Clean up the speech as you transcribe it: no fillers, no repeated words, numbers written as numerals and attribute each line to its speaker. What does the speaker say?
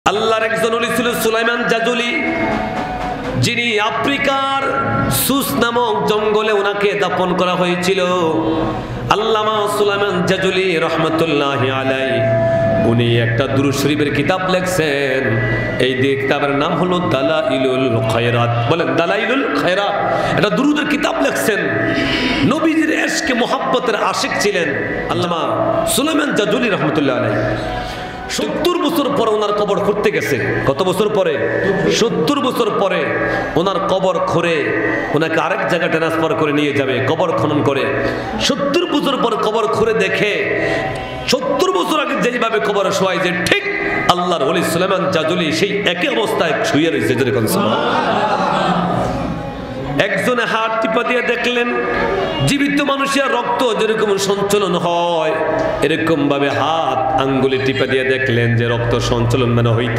Speaker 1: আল্লাহর একজন ওলি ছিল সুলাইমান জাজুলি, যিনি আফ্রিকার সুস নামক জঙ্গলে ওনাকে দাফন করা হয়েছিল। আল্লামা সুলাইমান জাজুলি রহমতুল্লাহি আলাইহি উনি একটা দুরূদ শরীফের কিতাব লিখছেন। এই কিতাবের নাম হলো দালাইলুল খায়রাত। বলেন দালাইলুল খায়রাত। এটা দুরূদের কিতাব লিখছেন। নবীজির ইশকে মুহাব্বতের আশিক ছিলেন আল্লামা সুলাইমান জাজুলি রহমতুল্লাহ আলাইহি। 70 বছর পরে ওনার কবর খুঁড়তে গেছে। কত বছর পরে? 70 বছর পরে ওনার কবর খুঁড়ে ওনাকে আরেক জায়গায় ট্রান্সফার করে নিয়ে যাবে কবর খনন করে। 70 বছর পর কবর খুঁড়ে দেখে 70 বছর আগে যেইভাবে কবরে শোয়াই যে ঠিক আল্লাহর ওলি সুলাইমান জাজুলি সেই একই অবস্থায় শুয়ে রয়েছে। যেরকম একজনে হাত টিপা দিয়ে দেখলেন জীবিত মানুষের রক্ত যেরকম সঞ্চালন হয় এরকম ভাবে হাত আঙ্গুলে টিপা দিয়ে দেখলেন যে রক্ত সঞ্চালন মানে হইতে